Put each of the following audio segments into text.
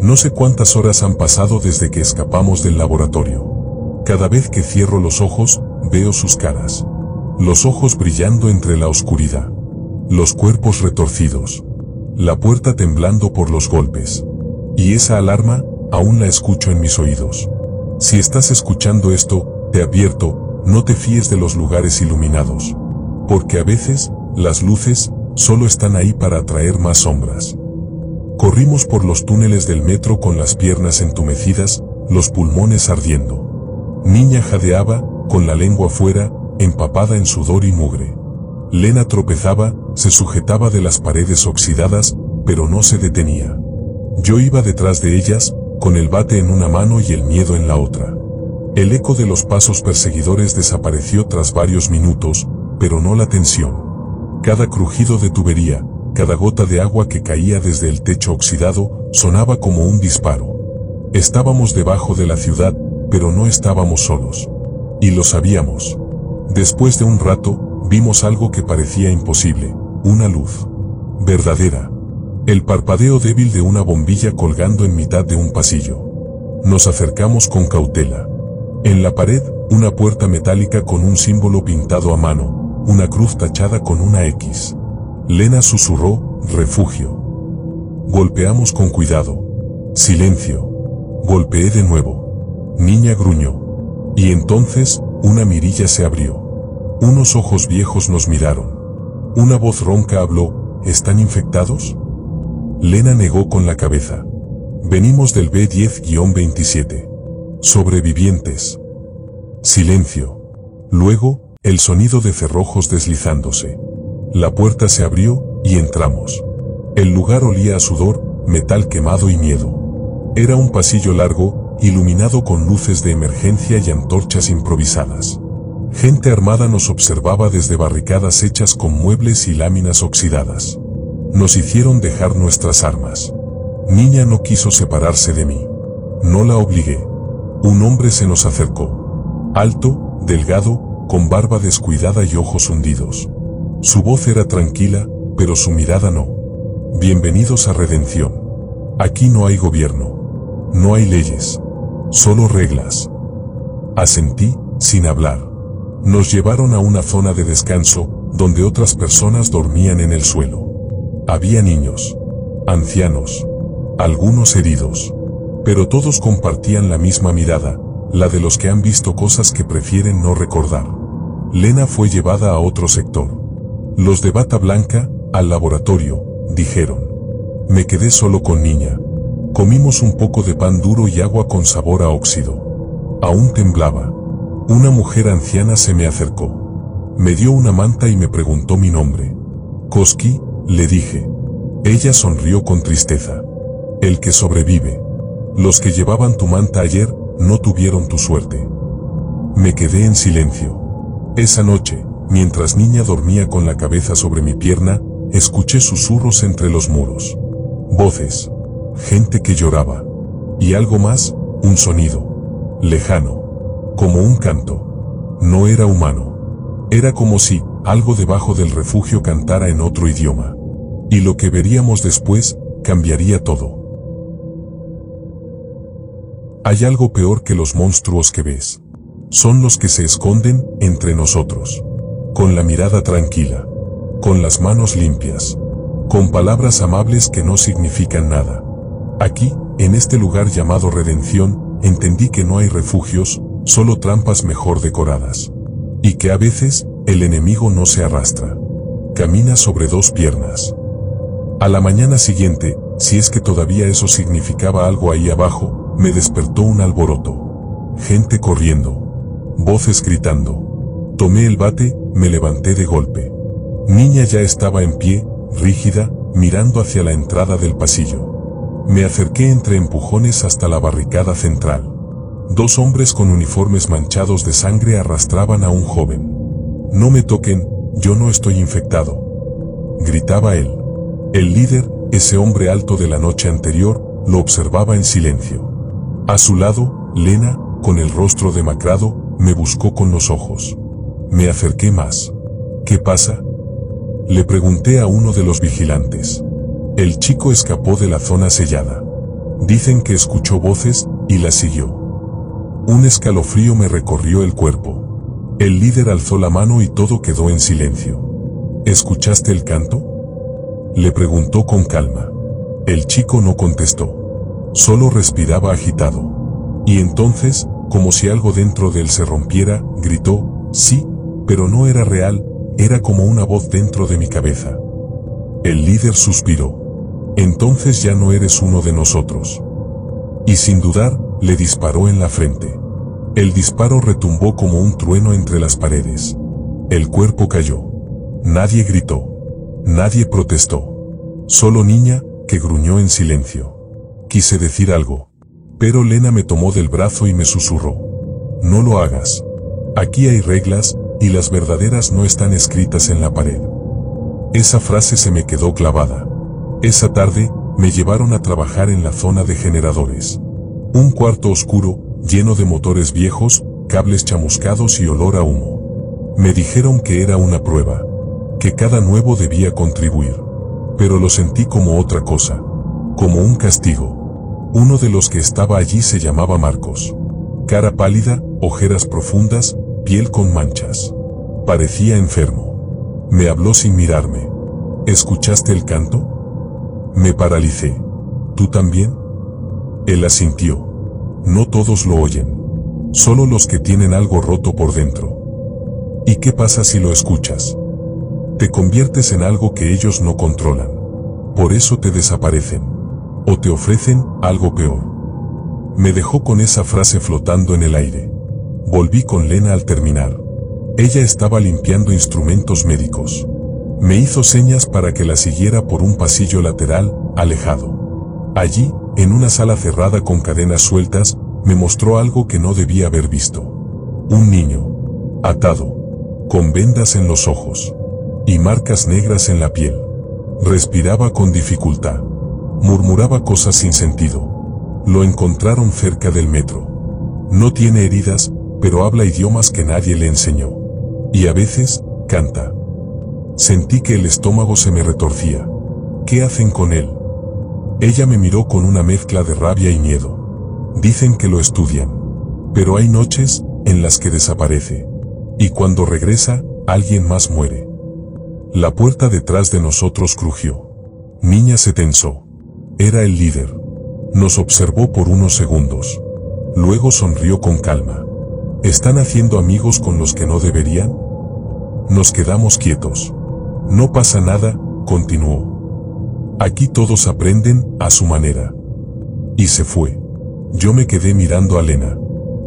No sé cuántas horas han pasado desde que escapamos del laboratorio. Cada vez que cierro los ojos, veo sus caras. Los ojos brillando entre la oscuridad. Los cuerpos retorcidos. La puerta temblando por los golpes. Y esa alarma, aún la escucho en mis oídos. Si estás escuchando esto, te advierto, no te fíes de los lugares iluminados. Porque a veces, las luces, solo están ahí para atraer más sombras. Corrimos por los túneles del metro con las piernas entumecidas, los pulmones ardiendo. Niña jadeaba, con la lengua fuera, empapada en sudor y mugre. Lena tropezaba, se sujetaba de las paredes oxidadas, pero no se detenía. Yo iba detrás de ellas, con el bate en una mano y el miedo en la otra. El eco de los pasos perseguidores desapareció tras varios minutos, pero no la tensión. Cada crujido de tubería, cada gota de agua que caía desde el techo oxidado, sonaba como un disparo. Estábamos debajo de la ciudad, pero no estábamos solos. Y lo sabíamos. Después de un rato, vimos algo que parecía imposible, una luz. Verdadera. El parpadeo débil de una bombilla colgando en mitad de un pasillo. Nos acercamos con cautela. En la pared, una puerta metálica con un símbolo pintado a mano, una cruz tachada con una X. Lena susurró, refugio. Golpeamos con cuidado. Silencio. Golpeé de nuevo. Niña gruñó. Y entonces, una mirilla se abrió. Unos ojos viejos nos miraron. Una voz ronca habló, ¿están infectados? Lena negó con la cabeza. Venimos del B10-27. Sobrevivientes. Silencio. Luego, el sonido de cerrojos deslizándose. La puerta se abrió, y entramos. El lugar olía a sudor, metal quemado y miedo. Era un pasillo largo, iluminado con luces de emergencia y antorchas improvisadas. Gente armada nos observaba desde barricadas hechas con muebles y láminas oxidadas. Nos hicieron dejar nuestras armas. Niña no quiso separarse de mí. No la obligué. Un hombre se nos acercó. Alto, delgado, con barba descuidada y ojos hundidos. Su voz era tranquila, pero su mirada no. Bienvenidos a Redención. Aquí no hay gobierno. No hay leyes. Solo reglas. Asentí, sin hablar. Nos llevaron a una zona de descanso, donde otras personas dormían en el suelo. Había niños, ancianos, algunos heridos, pero todos compartían la misma mirada, la de los que han visto cosas que prefieren no recordar. Lena fue llevada a otro sector. Los de bata blanca, al laboratorio, dijeron. Me quedé solo con Niña. Comimos un poco de pan duro y agua con sabor a óxido. Aún temblaba. Una mujer anciana se me acercó. Me dio una manta y me preguntó mi nombre. Koski, le dije. Ella sonrió con tristeza. El que sobrevive. Los que llevaban tu manta ayer, no tuvieron tu suerte. Me quedé en silencio. Esa noche, mientras Niña dormía con la cabeza sobre mi pierna, escuché susurros entre los muros. Voces. Gente que lloraba. Y algo más, un sonido. Lejano. Como un canto. No era humano. Era como si algo debajo del refugio cantara en otro idioma. Y lo que veríamos después, cambiaría todo. Hay algo peor que los monstruos que ves. Son los que se esconden entre nosotros. Con la mirada tranquila. Con las manos limpias. Con palabras amables que no significan nada. Aquí, en este lugar llamado Redención, entendí que no hay refugios, solo trampas mejor decoradas. Y que a veces, el enemigo no se arrastra. Camina sobre dos piernas. A la mañana siguiente, si es que todavía eso significaba algo ahí abajo, me despertó un alboroto. Gente corriendo. Voces gritando. Tomé el bate, me levanté de golpe. Niña ya estaba en pie, rígida, mirando hacia la entrada del pasillo. Me acerqué entre empujones hasta la barricada central. Dos hombres con uniformes manchados de sangre arrastraban a un joven. No me toquen, yo no estoy infectado. Gritaba él. El líder, ese hombre alto de la noche anterior, lo observaba en silencio. A su lado, Lena, con el rostro demacrado, me buscó con los ojos. Me acerqué más. ¿Qué pasa? Le pregunté a uno de los vigilantes. El chico escapó de la zona sellada. Dicen que escuchó voces y las siguió. Un escalofrío me recorrió el cuerpo. El líder alzó la mano y todo quedó en silencio. ¿Escuchaste el canto?, le preguntó con calma. El chico no contestó. Solo respiraba agitado. Y entonces, como si algo dentro de él se rompiera, gritó, sí, pero no era real, era como una voz dentro de mi cabeza. El líder suspiró. Entonces ya no eres uno de nosotros. Y sin dudar, le disparó en la frente. El disparo retumbó como un trueno entre las paredes. El cuerpo cayó. Nadie gritó. Nadie protestó. Solo Niña, que gruñó en silencio. Quise decir algo. Pero Lena me tomó del brazo y me susurró. No lo hagas. Aquí hay reglas, y las verdaderas no están escritas en la pared. Esa frase se me quedó clavada. Esa tarde, me llevaron a trabajar en la zona de generadores. Un cuarto oscuro, lleno de motores viejos, cables chamuscados y olor a humo. Me dijeron que era una prueba, que cada nuevo debía contribuir. Pero lo sentí como otra cosa, como un castigo. Uno de los que estaba allí se llamaba Marcos. Cara pálida, ojeras profundas, piel con manchas. Parecía enfermo. Me habló sin mirarme. ¿Escuchaste el canto? Me paralicé. ¿Tú también? Él asintió. No todos lo oyen. Solo los que tienen algo roto por dentro. ¿Y qué pasa si lo escuchas? Te conviertes en algo que ellos no controlan. Por eso te desaparecen. O te ofrecen algo peor. Me dejó con esa frase flotando en el aire. Volví con Lena al terminar. Ella estaba limpiando instrumentos médicos. Me hizo señas para que la siguiera por un pasillo lateral, alejado. Allí, en una sala cerrada con cadenas sueltas, me mostró algo que no debía haber visto. Un niño, atado, con vendas en los ojos y marcas negras en la piel. Respiraba con dificultad. Murmuraba cosas sin sentido. Lo encontraron cerca del metro. No tiene heridas, pero habla idiomas que nadie le enseñó. Y a veces, canta. Sentí que el estómago se me retorcía. ¿Qué hacen con él? Ella me miró con una mezcla de rabia y miedo. Dicen que lo estudian. Pero hay noches en las que desaparece. Y cuando regresa, alguien más muere. La puerta detrás de nosotros crujió. Niña se tensó. Era el líder. Nos observó por unos segundos. Luego sonrió con calma. ¿Están haciendo amigos con los que no deberían? Nos quedamos quietos. No pasa nada, continuó. Aquí todos aprenden a su manera. Y se fue. Yo me quedé mirando a Lena.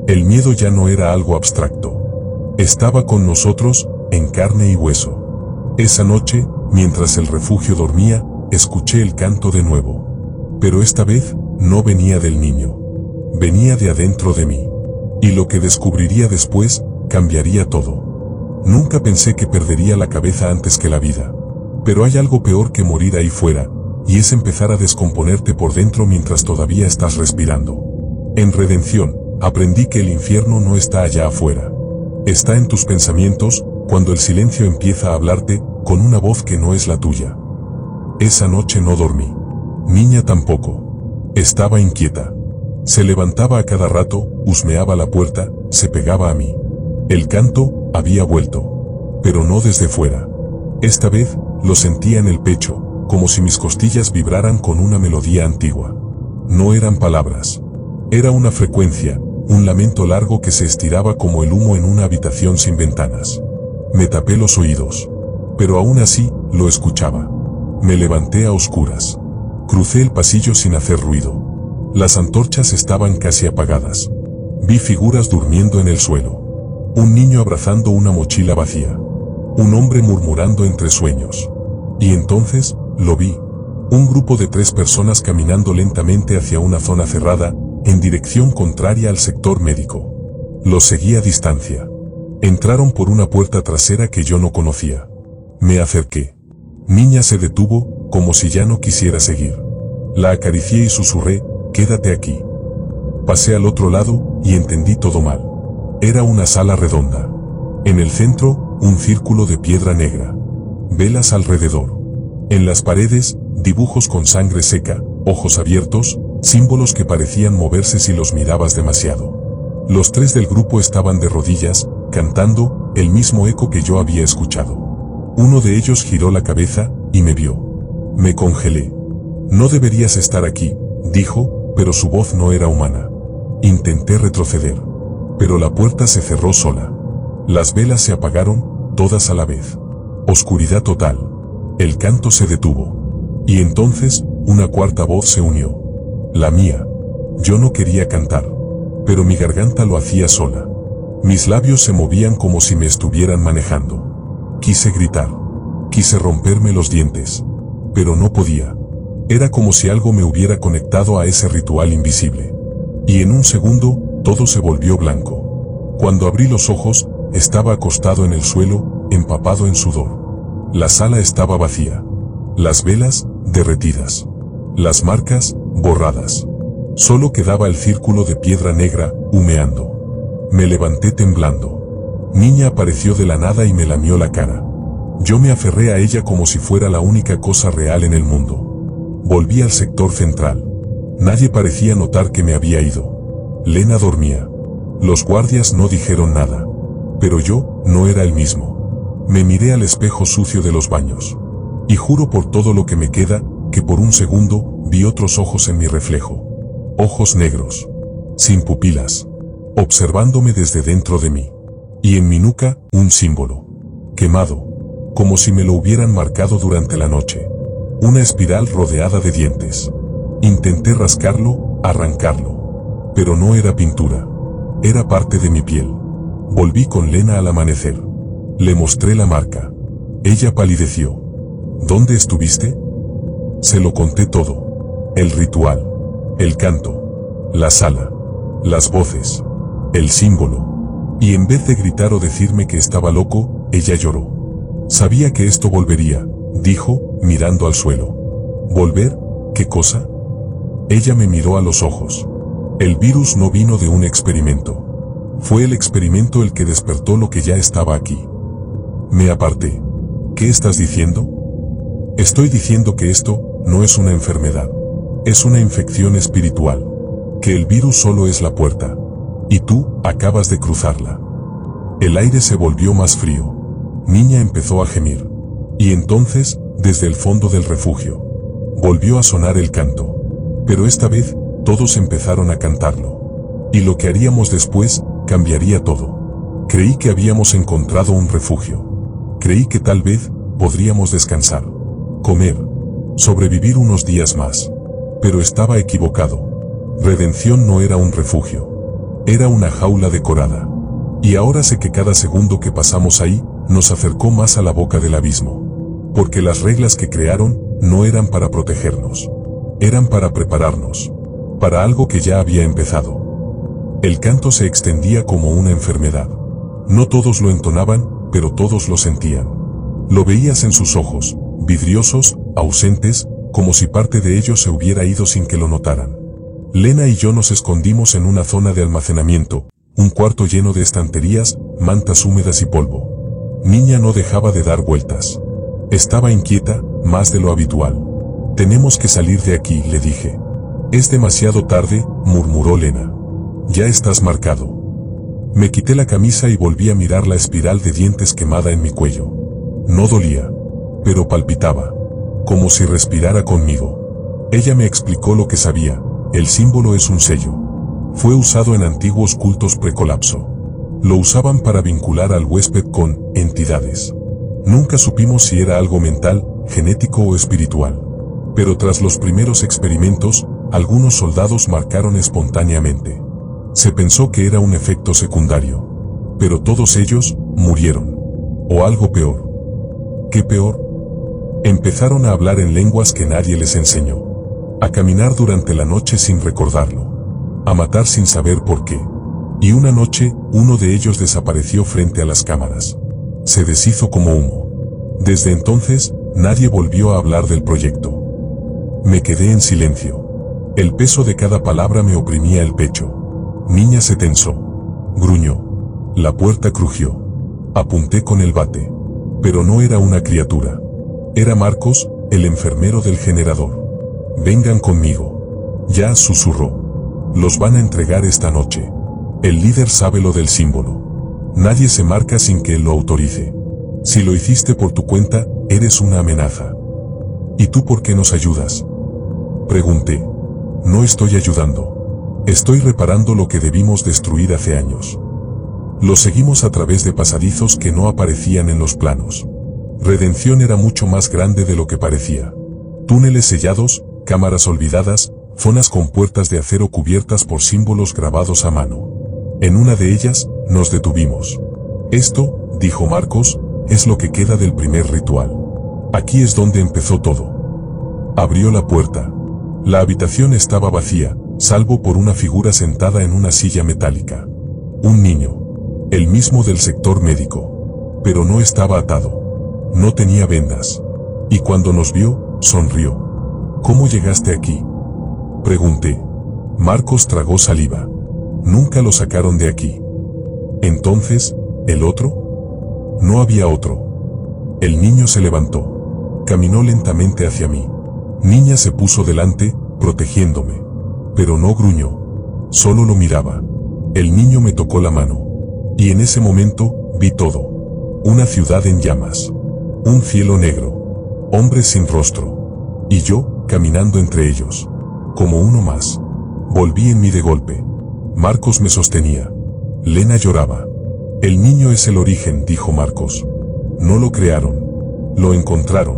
El miedo ya no era algo abstracto. Estaba con nosotros, en carne y hueso. Esa noche, mientras el refugio dormía, escuché el canto de nuevo. Pero esta vez, no venía del niño. Venía de adentro de mí. Y lo que descubriría después, cambiaría todo. Nunca pensé que perdería la cabeza antes que la vida. Pero hay algo peor que morir ahí fuera, y es empezar a descomponerte por dentro mientras todavía estás respirando. En Redención, aprendí que el infierno no está allá afuera. Está en tus pensamientos, cuando el silencio empieza a hablarte, con una voz que no es la tuya. Esa noche no dormí. Niña tampoco. Estaba inquieta. Se levantaba a cada rato, husmeaba la puerta, se pegaba a mí. El canto había vuelto. Pero no desde fuera. Esta vez, lo sentía en el pecho, como si mis costillas vibraran con una melodía antigua. No eran palabras. Era una frecuencia, un lamento largo que se estiraba como el humo en una habitación sin ventanas. Me tapé los oídos. Pero aún así, lo escuchaba. Me levanté a oscuras. Crucé el pasillo sin hacer ruido. Las antorchas estaban casi apagadas. Vi figuras durmiendo en el suelo. Un niño abrazando una mochila vacía. Un hombre murmurando entre sueños. Y entonces, lo vi. Un grupo de 3 personas caminando lentamente hacia una zona cerrada, en dirección contraria al sector médico. Los seguí a distancia. Entraron por una puerta trasera que yo no conocía. Me acerqué. Niña se detuvo, como si ya no quisiera seguir. La acaricié y susurré, quédate aquí. Pasé al otro lado, y entendí todo mal. Era una sala redonda. En el centro, un círculo de piedra negra. Velas alrededor. En las paredes, dibujos con sangre seca, ojos abiertos, símbolos que parecían moverse si los mirabas demasiado. Los tres del grupo estaban de rodillas, cantando, el mismo eco que yo había escuchado. Uno de ellos giró la cabeza, y me vio. Me congelé. No deberías estar aquí, dijo, pero su voz no era humana. Intenté retroceder, pero la puerta se cerró sola. Las velas se apagaron, todas a la vez. Oscuridad total. El canto se detuvo. Y entonces, una cuarta voz se unió. La mía. Yo no quería cantar, pero mi garganta lo hacía sola. Mis labios se movían como si me estuvieran manejando. Quise gritar. Quise romperme los dientes. Pero no podía. Era como si algo me hubiera conectado a ese ritual invisible. Y en un segundo, todo se volvió blanco. Cuando abrí los ojos, estaba acostado en el suelo, empapado en sudor. La sala estaba vacía. Las velas, derretidas. Las marcas, borradas. Solo quedaba el círculo de piedra negra, humeando. Me levanté temblando. Niña apareció de la nada y me lamió la cara. Yo me aferré a ella como si fuera la única cosa real en el mundo. Volví al sector central. Nadie parecía notar que me había ido. Lena dormía. Los guardias no dijeron nada. Pero yo, no era el mismo. Me miré al espejo sucio de los baños. Y juro por todo lo que me queda, que por un segundo, vi otros ojos en mi reflejo. Ojos negros. Sin pupilas. Observándome desde dentro de mí. Y en mi nuca, un símbolo. Quemado. Como si me lo hubieran marcado durante la noche. Una espiral rodeada de dientes. Intenté rascarlo, arrancarlo. Pero no era pintura. Era parte de mi piel. Volví con Lena al amanecer. Le mostré la marca. Ella palideció. ¿Dónde estuviste? Se lo conté todo. El ritual. El canto. La sala. Las voces. El símbolo. Y en vez de gritar o decirme que estaba loco, ella lloró. Sabía que esto volvería, dijo, mirando al suelo. ¿Volver? ¿Qué cosa? Ella me miró a los ojos. El virus no vino de un experimento. Fue el experimento el que despertó lo que ya estaba aquí. Me aparté. ¿Qué estás diciendo? Estoy diciendo que esto no es una enfermedad. Es una infección espiritual. Que el virus solo es la puerta. Y tú acabas de cruzarla. El aire se volvió más frío. Niña empezó a gemir. Y entonces, desde el fondo del refugio, volvió a sonar el canto. Pero esta vez, todos empezaron a cantarlo. Y lo que haríamos después, cambiaría todo. Creí que habíamos encontrado un refugio. Creí que tal vez, podríamos descansar. Comer. Sobrevivir unos días más. Pero estaba equivocado. Redención no era un refugio. Era una jaula decorada. Y ahora sé que cada segundo que pasamos ahí, nos acercó más a la boca del abismo. Porque las reglas que crearon, no eran para protegernos. Eran para prepararnos. Para algo que ya había empezado. El canto se extendía como una enfermedad. No todos lo entonaban, pero todos lo sentían. Lo veías en sus ojos, vidriosos, ausentes, como si parte de ellos se hubiera ido sin que lo notaran. Lena y yo nos escondimos en una zona de almacenamiento, un cuarto lleno de estanterías, mantas húmedas y polvo. Niña no dejaba de dar vueltas. Estaba inquieta, más de lo habitual. Tenemos que salir de aquí, le dije. Es demasiado tarde, murmuró Lena. Ya estás marcado. Me quité la camisa y volví a mirar la espiral de dientes quemada en mi cuello. No dolía, pero palpitaba, como si respirara conmigo. Ella me explicó lo que sabía. El símbolo es un sello. Fue usado en antiguos cultos precolapso. Lo usaban para vincular al huésped con entidades. Nunca supimos si era algo mental, genético o espiritual. Pero tras los primeros experimentos, algunos soldados marcaron espontáneamente. Se pensó que era un efecto secundario. Pero todos ellos murieron. O algo peor. ¿Qué peor? Empezaron a hablar en lenguas que nadie les enseñó. A caminar durante la noche sin recordarlo. A matar sin saber por qué. Y una noche, uno de ellos desapareció frente a las cámaras. Se deshizo como humo. Desde entonces, nadie volvió a hablar del proyecto. Me quedé en silencio. El peso de cada palabra me oprimía el pecho. Niña se tensó. Gruñó. La puerta crujió. Apunté con el bate. Pero no era una criatura. Era Marcos, el enfermero del generador. Vengan conmigo. Ya, susurró. Los van a entregar esta noche. El líder sabe lo del símbolo. Nadie se marca sin que él lo autorice. Si lo hiciste por tu cuenta, eres una amenaza. ¿Y tú por qué nos ayudas? Pregunté. No estoy ayudando. Estoy reparando lo que debimos destruir hace años. Lo seguimos a través de pasadizos que no aparecían en los planos. Redención era mucho más grande de lo que parecía. Túneles sellados, cámaras olvidadas, zonas con puertas de acero cubiertas por símbolos grabados a mano. En una de ellas, nos detuvimos. Esto, dijo Marcos, es lo que queda del primer ritual. Aquí es donde empezó todo. Abrió la puerta. La habitación estaba vacía, salvo por una figura sentada en una silla metálica. Un niño. El mismo del sector médico. Pero no estaba atado. No tenía vendas. Y cuando nos vio, sonrió. ¿Cómo llegaste aquí? Pregunté. Marcos tragó saliva. Nunca lo sacaron de aquí. Entonces, ¿el otro? No había otro. El niño se levantó. Caminó lentamente hacia mí. Niña se puso delante, protegiéndome. Pero no gruñó. Solo lo miraba. El niño me tocó la mano. Y en ese momento, vi todo. Una ciudad en llamas. Un cielo negro. Hombres sin rostro. Y yo, caminando entre ellos. Como uno más. Volví en mí de golpe. Marcos me sostenía. Lena lloraba. El niño es el origen, dijo Marcos. No lo crearon. Lo encontraron.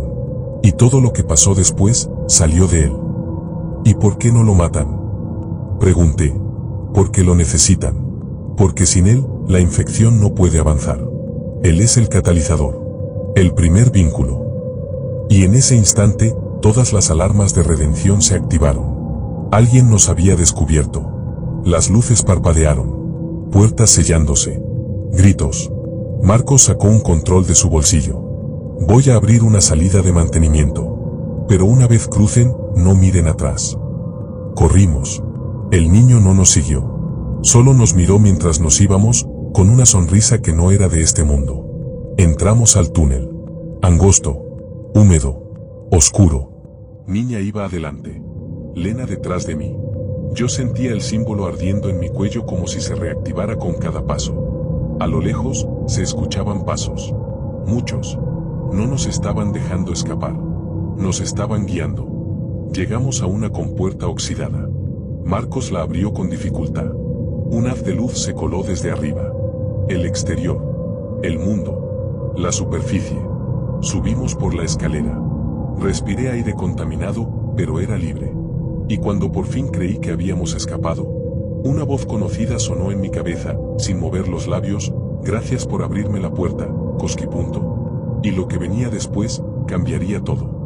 Y todo lo que pasó después, salió de él. ¿Y por qué no lo matan? Pregunté. Porque lo necesitan. Porque sin él, la infección no puede avanzar. Él es el catalizador. El primer vínculo. Y en ese instante, todas las alarmas de redención se activaron. Alguien nos había descubierto. Las luces parpadearon. Puertas sellándose. Gritos. Marcos sacó un control de su bolsillo. Voy a abrir una salida de mantenimiento. Pero una vez crucen, no miren atrás. Corrimos. El niño no nos siguió. Solo nos miró mientras nos íbamos, con una sonrisa que no era de este mundo. Entramos al túnel. Angosto. Húmedo. Oscuro. Niña iba adelante. Lena detrás de mí. Yo sentía el símbolo ardiendo en mi cuello como si se reactivara con cada paso. A lo lejos, se escuchaban pasos. Muchos. No nos estaban dejando escapar. Nos estaban guiando. Llegamos a una compuerta oxidada. Marcos la abrió con dificultad. Un haz de luz se coló desde arriba. El exterior. El mundo. La superficie. Subimos por la escalera. Respiré aire contaminado, pero era libre. Y cuando por fin creí que habíamos escapado, una voz conocida sonó en mi cabeza, sin mover los labios: gracias por abrirme la puerta, Cosquipunto. Y lo que venía después, cambiaría todo.